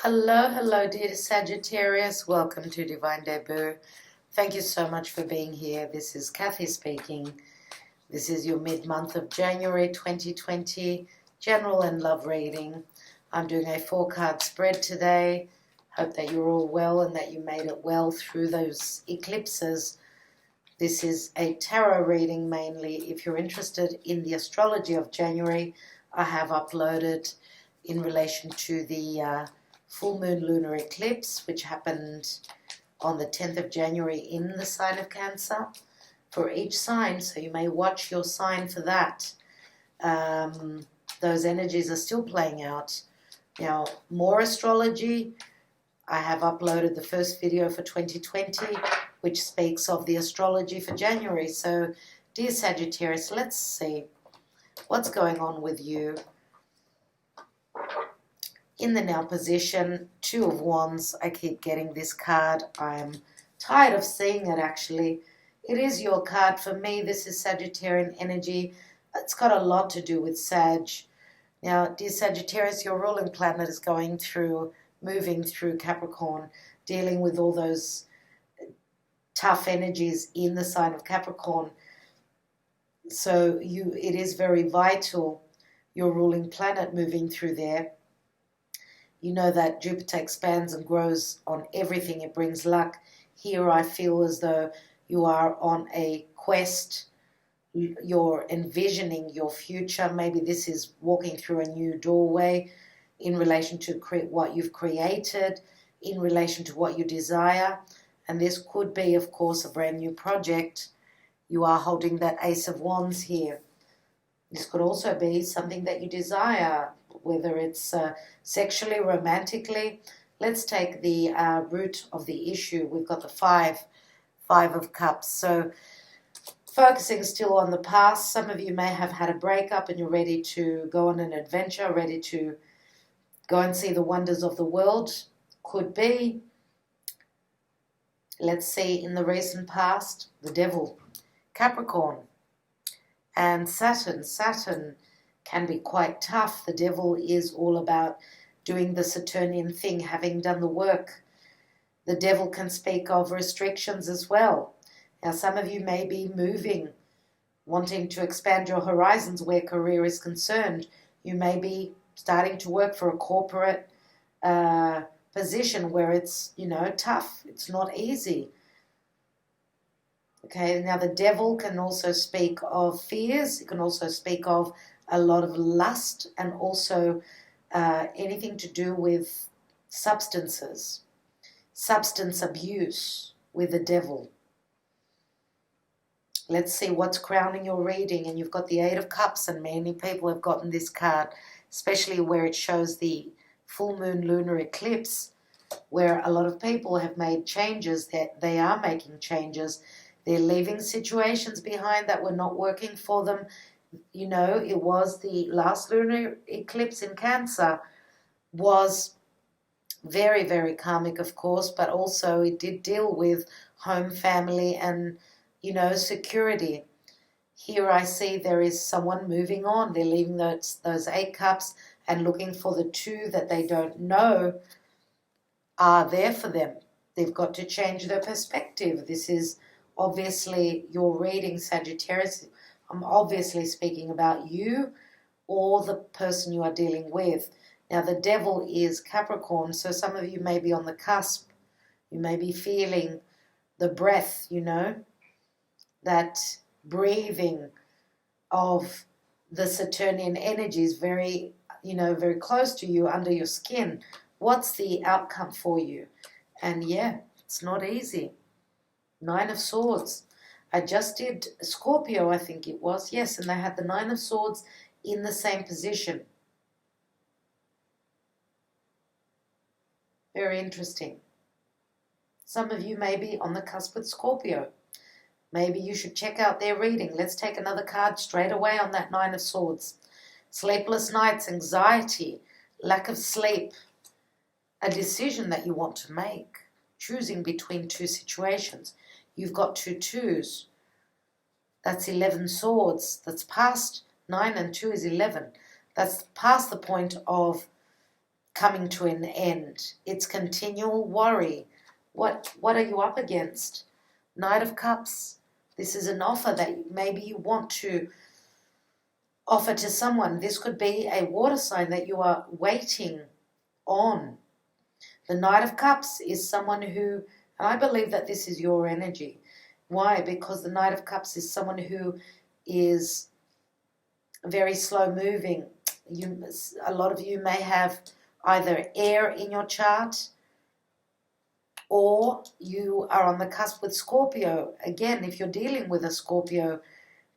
Hello, dear Sagittarius. Welcome to Divine Debut. Thank you so much for being here. This is Kathy speaking. This is your mid-month of January 2020 general and love reading. I'm doing a 4-card spread today. Hope that you're all well and that you made it well through those eclipses. This is a tarot reading mainly. If you're interested in the astrology of January, I have uploaded in relation to the full moon lunar eclipse, which happened on the 10th of January in the sign of Cancer for each sign. So you may watch your sign for that. Those energies are still playing out. Now, more astrology. I have uploaded the first video for 2020, which speaks of the astrology for January. So, dear Sagittarius, let's see what's going on with you. In the now position, 2 of Wands. I keep getting this card. I'm tired of seeing it, actually. It is your card. For me, this is Sagittarian energy. It's got a lot to do with Sag. Now, dear Sagittarius, your ruling planet is moving through Capricorn, dealing with all those tough energies in the sign of Capricorn. So it is very vital, your ruling planet moving through there. You know that Jupiter expands and grows on everything. It brings luck. Here I feel as though you are on a quest. You're envisioning your future. Maybe this is walking through a new doorway in relation to what you've created, in relation to what you desire. And this could be, of course, a brand new project. You are holding that Ace of Wands here. This could also be something that you desire, whether it's sexually, romantically. Let's take the root of the issue. We've got the Five of Cups. So focusing still on the past. Some of you may have had a breakup and you're ready to go on an adventure, ready to go and see the wonders of the world. Could be. Let's see, in the recent past, the Devil, Capricorn, and Saturn. Saturn can be quite tough. The Devil is all about doing the Saturnian thing, having done the work. The Devil can speak of restrictions as well. Now, some of you may be moving, wanting to expand your horizons where career is concerned. You may be starting to work for a corporate position where it's, tough. It's not easy. Okay, now the Devil can also speak of fears. It can also speak of a lot of lust and also anything to do with substances, substance abuse with the Devil. Let's see what's crowning your reading. And you've got the Eight of Cups, and many people have gotten this card, especially where it shows the full moon lunar eclipse, where a lot of people have made changes. That they are making changes. They're leaving situations behind that were not working for them. It was the last lunar eclipse in Cancer was very, very karmic, of course, but also it did deal with home, family, and, security. Here I see there is someone moving on. They're leaving those 8 cups and looking for the 2 that they don't know are there for them. They've got to change their perspective. This is obviously your reading, Sagittarius. I'm obviously speaking about you or the person you are dealing with. Now, the Devil is Capricorn, so some of you may be on the cusp. You may be feeling the breath, that breathing of the Saturnian energies very, very close to you, under your skin. What's the outcome for you? And yeah, it's not easy. 9 of Swords. I just did Scorpio, I think it was. Yes, and they had the 9 of Swords in the same position. Very interesting. Some of you may be on the cusp with Scorpio. Maybe you should check out their reading. Let's take another card straight away on that 9 of Swords. Sleepless nights, anxiety, lack of sleep, a decision that you want to make, choosing between 2 situations. You've got 2 twos. That's 11 swords. That's past 9 and 2 is 11. That's past the point of coming to an end. It's continual worry. What are you up against? Knight of Cups. This is an offer that maybe you want to offer to someone. This could be a water sign that you are waiting on. The Knight of Cups is someone who, and I believe that this is your energy. Why? Because the Knight of Cups is someone who is very slow moving. A lot of you may have either air in your chart, or you are on the cusp with Scorpio. Again, if you're dealing with a Scorpio,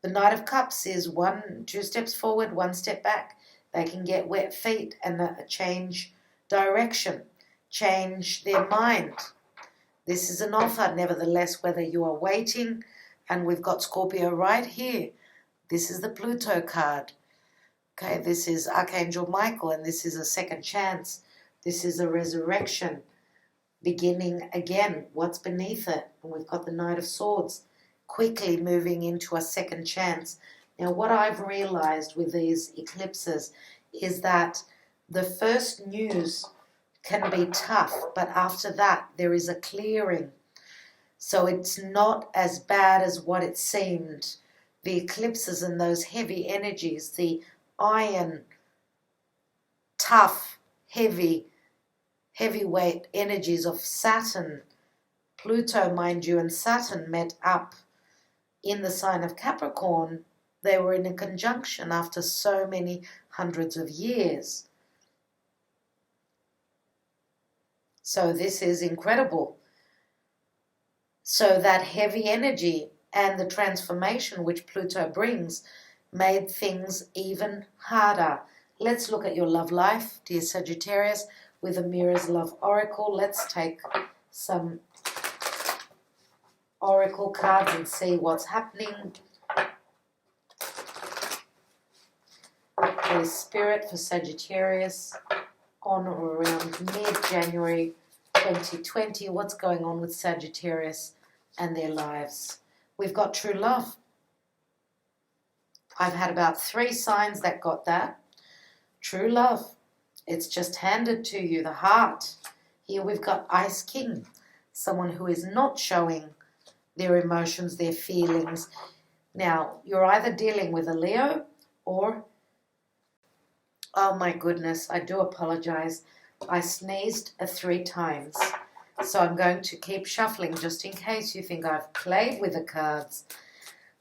the Knight of Cups is 2 steps forward, 1 step back. They can get wet feet and change direction, change their mind. This is an offer, nevertheless, whether you are waiting, and we've got Scorpio right here. This is the Pluto card. Okay, this is Archangel Michael, and this is a second chance. This is a resurrection, beginning again. What's beneath it? And we've got the Knight of Swords, quickly moving into a second chance. Now, what I've realized with these eclipses is that the first news can be tough, but after that, there is a clearing. So it's not as bad as what it seemed. The eclipses and those heavy energies, the iron, tough, heavyweight energies of Saturn, Pluto, mind you, and Saturn met up in the sign of Capricorn. They were in a conjunction after so many hundreds of years. So this is incredible. So that heavy energy and the transformation which Pluto brings made things even harder. Let's look at your love life, dear Sagittarius, with a Mirror's Love Oracle. Let's take some Oracle cards and see what's happening. There's Spirit for Sagittarius on or around mid-January 2020. What's going on with Sagittarius and their lives? We've got true love. I've had about 3 signs that got that. True love. It's just handed to you, the heart. Here we've got Ice King, someone who is not showing their emotions, their feelings. Now, you're either dealing with a Leo or, oh my goodness, I do apologize. I sneezed 3 times. So I'm going to keep shuffling just in case you think I've played with the cards.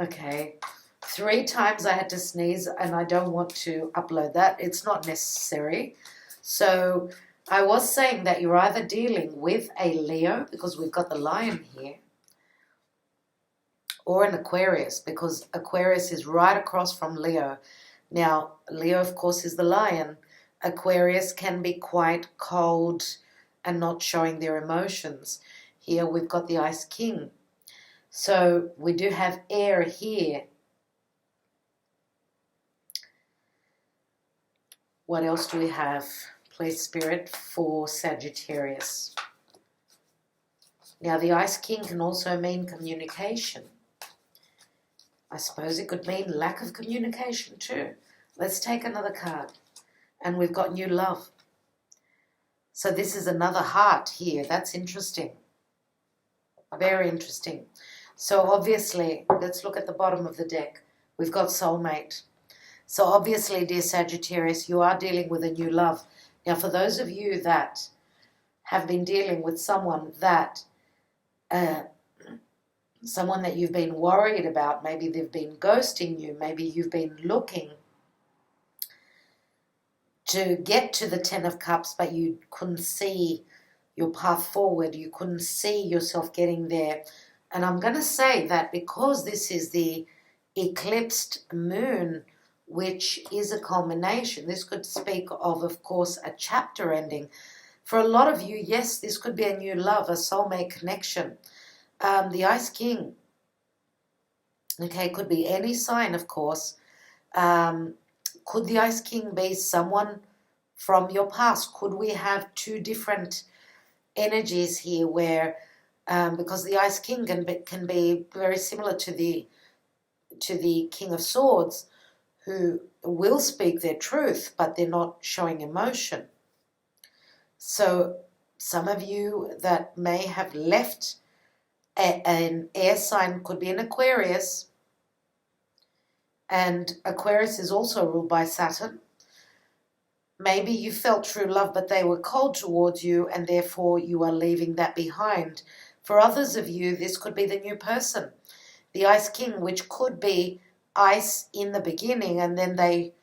Okay. 3 times I had to sneeze, and I don't want to upload that. It's not necessary. So I was saying that you're either dealing with a Leo, because we've got the lion here, or an Aquarius, because Aquarius is right across from Leo. Now, Leo, of course, is the lion. Aquarius can be quite cold and not showing their emotions. Here we've got the Ice King. So we do have air here. What else do we have? Please, Spirit, for Sagittarius. Now, the Ice King can also mean communication. I suppose it could mean lack of communication too. Let's take another card. And we've got new love. So this is another heart here. That's interesting. Very interesting. So obviously, let's look at the bottom of the deck. We've got soulmate. So obviously, dear Sagittarius, you are dealing with a new love. Now, for those of you that have been dealing with someone that you've been worried about, maybe they've been ghosting you, maybe you've been looking to get to the 10 of Cups, but you couldn't see your path forward. You couldn't see yourself getting there. And I'm going to say that because this is the eclipsed moon, which is a culmination, this could speak of course, a chapter ending. For a lot of you, yes, this could be a new love, a soulmate connection. The Ice King, okay, could be any sign, of course. Could the Ice King be someone from your past? Could we have 2 different energies here where, because the Ice King can be very similar to the King of Swords, who will speak their truth, but they're not showing emotion. So some of you that may have left an air sign, could be an Aquarius, and Aquarius is also ruled by Saturn. Maybe you felt true love, but they were cold towards you, and therefore you are leaving that behind. For others of you, this could be the new person, the Ice King, which could be ice in the beginning, and then they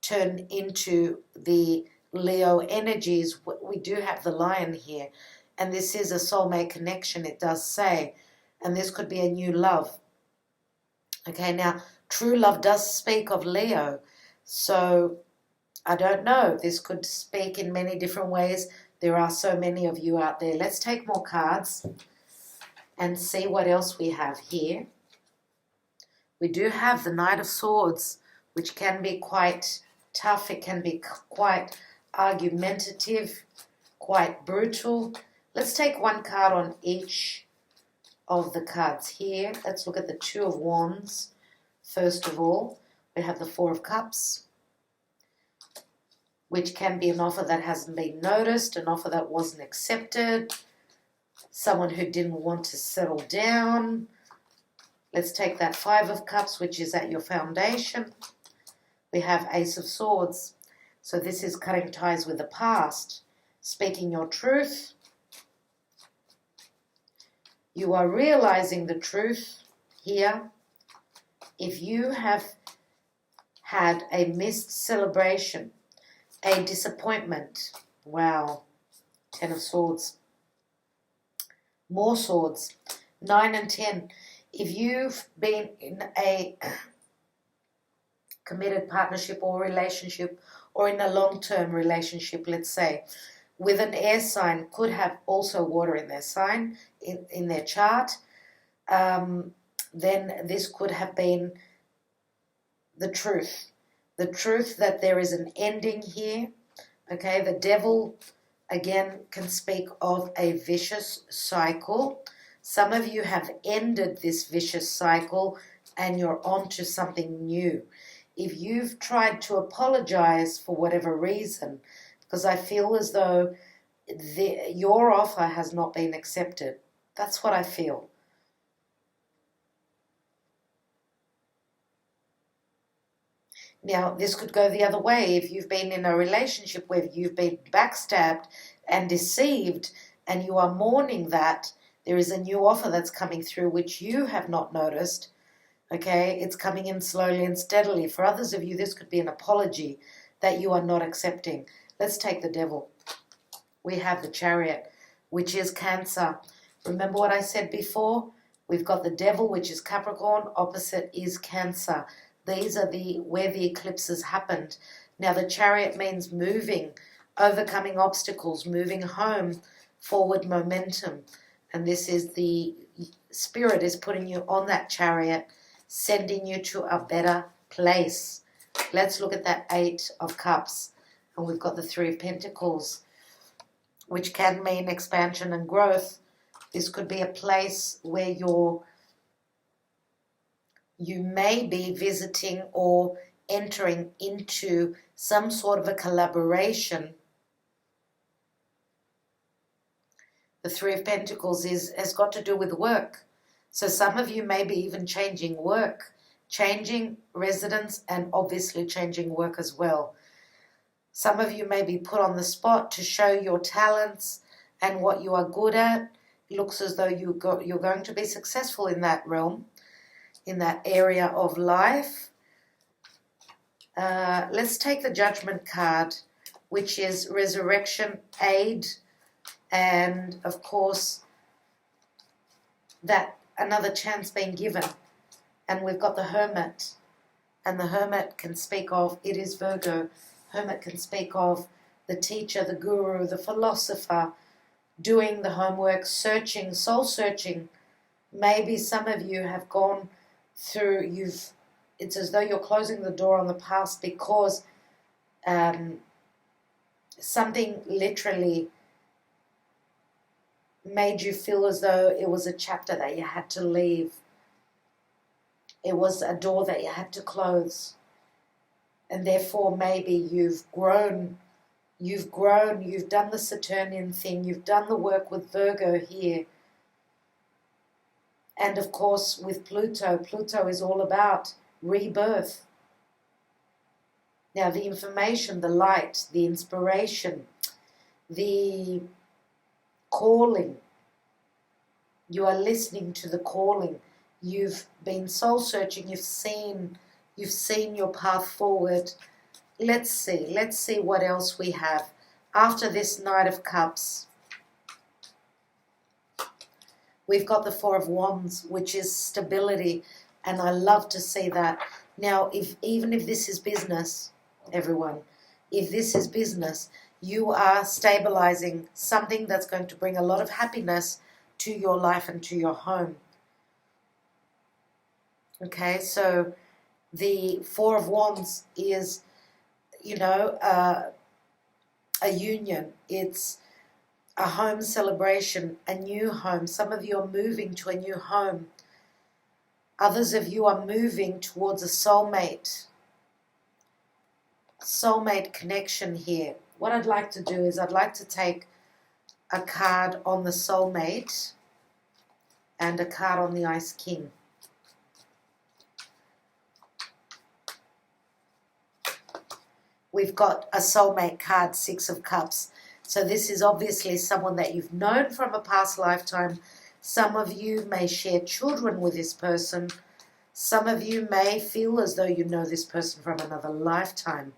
turn into the Leo energies. We do have the Lion here, and this is a soulmate connection, it does say, and this could be a new love. Okay, now, true love does speak of Leo, so I don't know. This could speak in many different ways. There are so many of you out there. Let's take more cards and see what else we have here. We do have the Knight of Swords, which can be quite tough. It can be quite argumentative, quite brutal. Let's take one card on each of the cards here. Let's look at the Two of Wands. First of all, we have the Four of Cups, which can be an offer that hasn't been noticed, an offer that wasn't accepted, someone who didn't want to settle down. Let's take that Five of Cups, which is at your foundation. We have Ace of Swords. So this is cutting ties with the past, speaking your truth. You are realizing the truth here. If you have had a missed celebration, a disappointment, wow, Ten of Swords, more swords, 9 and 10. If you've been in a committed partnership or relationship, or in a long-term relationship, let's say, with an air sign, could have also water in their sign, in their chart, then this could have been the truth. The truth that there is an ending here. Okay, the Devil, again, can speak of a vicious cycle. Some of you have ended this vicious cycle and you're on to something new. If you've tried to apologize for whatever reason, because I feel as though your offer has not been accepted. That's what I feel. Now, this could go the other way. If you've been in a relationship where you've been backstabbed and deceived and you are mourning that, there is a new offer that's coming through which you have not noticed. Okay, it's coming in slowly and steadily. For others of you, this could be an apology that you are not accepting. Let's take the Devil. We have the Chariot, which is Cancer. Remember what I said before? We've got the Devil, which is Capricorn. Opposite is Cancer. These are where the eclipses happened. Now, the Chariot means moving, overcoming obstacles, moving home, forward momentum. And this is the Spirit is putting you on that chariot, sending you to a better place. Let's look at that Eight of Cups. And we've got the Three of Pentacles, which can mean expansion and growth. This could be a place where you may be visiting or entering into some sort of a collaboration. The Three of Pentacles has got to do with work. So some of you may be even changing work, changing residence, and obviously changing work as well. Some of you may be put on the spot to show your talents and what you are good at. It looks as though you're going to be successful in that realm, in that area of life. Let's take the Judgment card, which is resurrection, aid, and of course that another chance being given. And we've got the Hermit, and the Hermit can speak of, it is Virgo, Hermit can speak of the teacher, the guru, the philosopher, doing the homework, searching, soul searching. Maybe some of you have gone through, it's as though you're closing the door on the past because something literally made you feel as though it was a chapter that you had to leave. It was a door that you had to close. And therefore maybe you've grown You've grown, you've done the Saturnian thing, you've done the work with Virgo here. And of course with Pluto, Pluto is all about rebirth. Now the information, the light, the inspiration, the calling, you are listening to the calling. You've been soul searching, you've seen your path forward. Let's see what else we have. After this Knight of Cups, we've got the Four of Wands, which is stability, and I love to see that. Now, even if this is business, everyone, if this is business, you are stabilizing something that's going to bring a lot of happiness to your life and to your home. Okay, so the Four of Wands is, a union. It's a home celebration, a new home. Some of you are moving to a new home. Others of you are moving towards a soulmate connection here. What I'd like to do is I'd like to take a card on the soulmate and a card on the Ice King. We've got a soulmate card, Six of Cups. So this is obviously someone that you've known from a past lifetime. Some of you may share children with this person. Some of you may feel as though you know this person from another lifetime.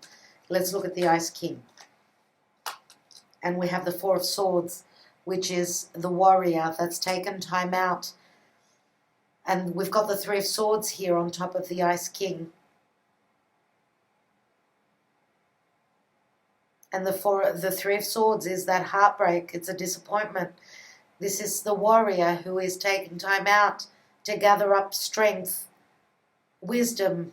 Let's look at the Ice King. And we have the Four of Swords, which is the warrior that's taken time out. And we've got the Three of Swords here on top of the Ice King. And the Three of Swords is that heartbreak. It's a disappointment. This is the warrior who is taking time out to gather up strength, wisdom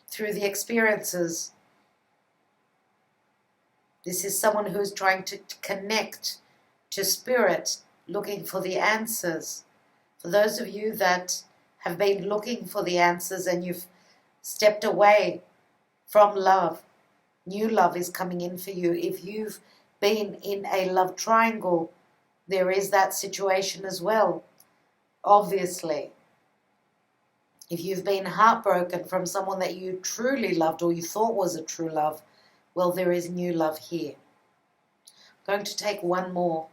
through the experiences. This is someone who is trying to connect to spirit, looking for the answers. For those of you that have been looking for the answers and you've stepped away from love, new love is coming in for you. If you've been in a love triangle, there is that situation as well, obviously. If you've been heartbroken from someone that you truly loved or you thought was a true love, well, there is new love here. I'm going to take one more.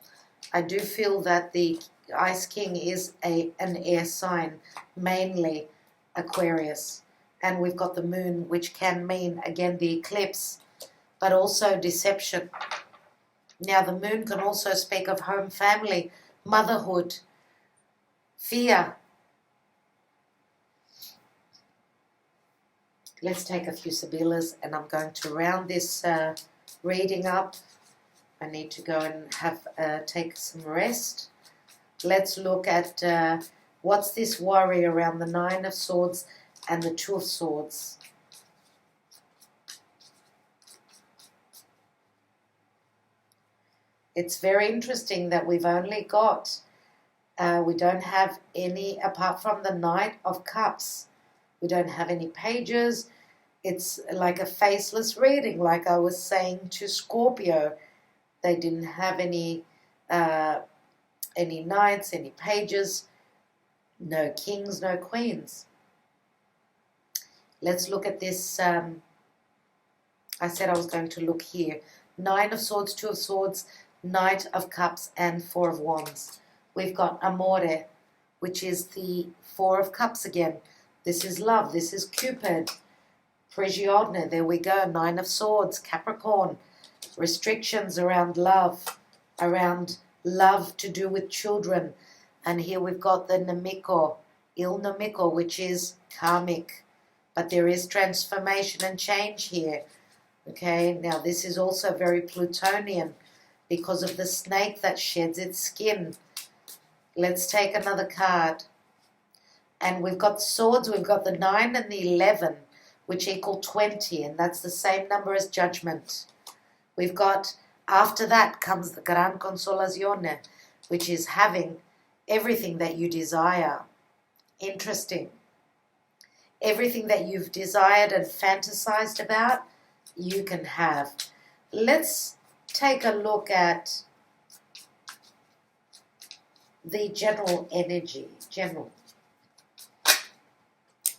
I do feel that the Ice King is an air sign, mainly Aquarius. And we've got the moon, which can mean, again, the eclipse, but also deception. Now, the moon can also speak of home, family, motherhood, fear. Let's take a few Sibillas, and I'm going to round this reading up. I need to go and take some rest. Let's look at what's this worry around the Nine of Swords and the Two of Swords. It's very interesting that we've only got, we don't have any, apart from the Knight of Cups, we don't have any pages. It's like a faceless reading, like I was saying to Scorpio. They didn't have any knights, any pages, no kings, no queens. Let's look at this. I said I was going to look here. Nine of Swords, Two of Swords, Knight of Cups, and Four of Wands. We've got Amore, which is the Four of Cups again. This is love. This is Cupid. Prigione, there we go. Nine of Swords, Capricorn. Restrictions around love to do with children. And here we've got the Nemico, Il Nemico, which is karmic. But there is transformation and change here. Okay, now this is also very Plutonian because of the snake that sheds its skin. Let's take another card. And we've got swords, we've got the 9 and the 11, which equal 20, and that's the same number as judgment. We've got, after that comes the Gran Consolazione, which is having everything that you desire. Interesting. Everything that you've desired and fantasized about, you can have. Let's take a look at the general energy.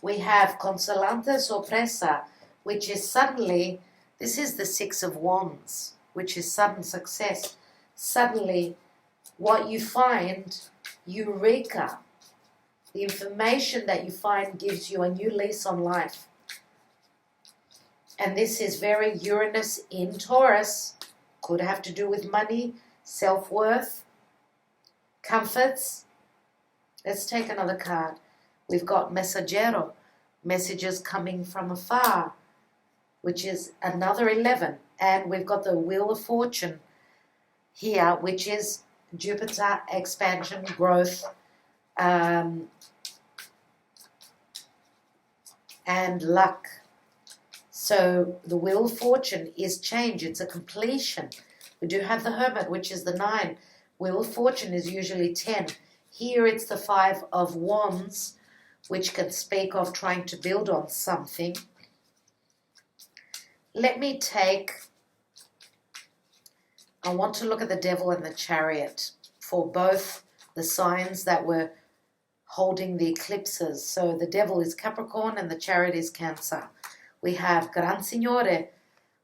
We have consolante sorpresa, which is suddenly, this is the Six of Wands, which is sudden success. Suddenly, what you find, Eureka, the information that you find gives you a new lease on life. And this is very Uranus in Taurus. Could have to do with money, self-worth, comforts. Let's take another card. We've got mensajero, messages coming from afar, which is another 11. And we've got the Wheel of Fortune here, which is Jupiter, expansion, growth, and luck. So the Wheel of Fortune is change. It's a completion. We do have the Hermit, which is the 9. Wheel of Fortune is usually 10. Here it's the 5 of Wands, which can speak of trying to build on something. I want to look at the Devil and the Chariot for both the signs that were holding the eclipses. So the Devil is Capricorn and the Chariot is Cancer. We have Gran Signore,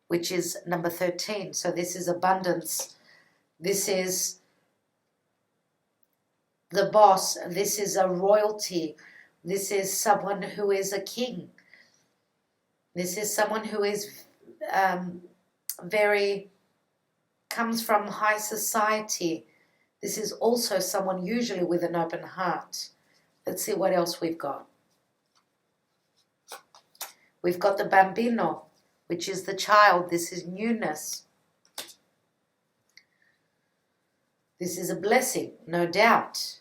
which is number 13. So this is abundance. This is the boss. This is a royalty. This is someone who is a king. This is someone who is comes from high society. This is also someone usually with an open heart. Let's see what else we've got. We've got the Bambino, which is the child. This is newness. This is a blessing, no doubt.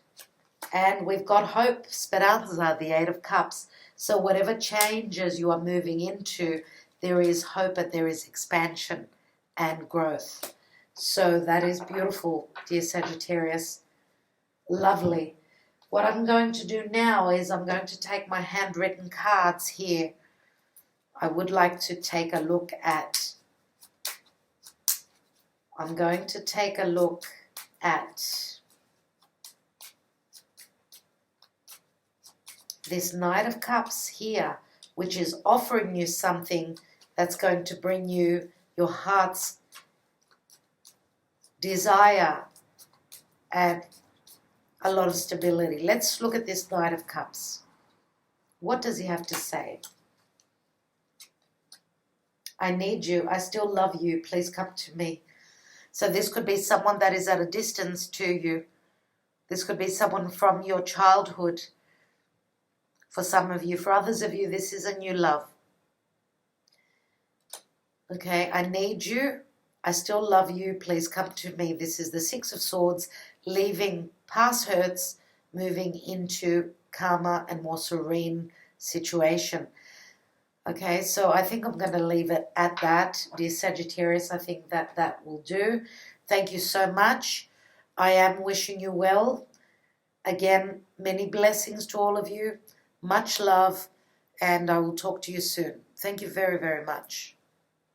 And we've got hope, Speranza, the 8 of Cups. So whatever changes you are moving into, there is hope and there is expansion and growth. So that is beautiful, dear Sagittarius. Lovely. What I'm going to do now is I'm going to take my handwritten cards here. I would like to take a look at, this Knight of Cups here, which is offering you something that's going to bring you your heart's desire and a lot of stability. Let's look at this Knight of Cups. What does he have to say? I need you. I still love you. Please come to me. So this could be someone that is at a distance to you. This could be someone from your childhood. For some of you. For others of you, this is a new love. Okay, I need you. I still love you. Please come to me. This is the 6 of Swords, leaving past hurts, moving into calmer and more serene situation. Okay, so I think I'm going to leave it at that, dear Sagittarius. I think that will do. Thank you so much. I am wishing you well. Again, many blessings to all of you. Much love, and I will talk to you soon. Thank you very, very much.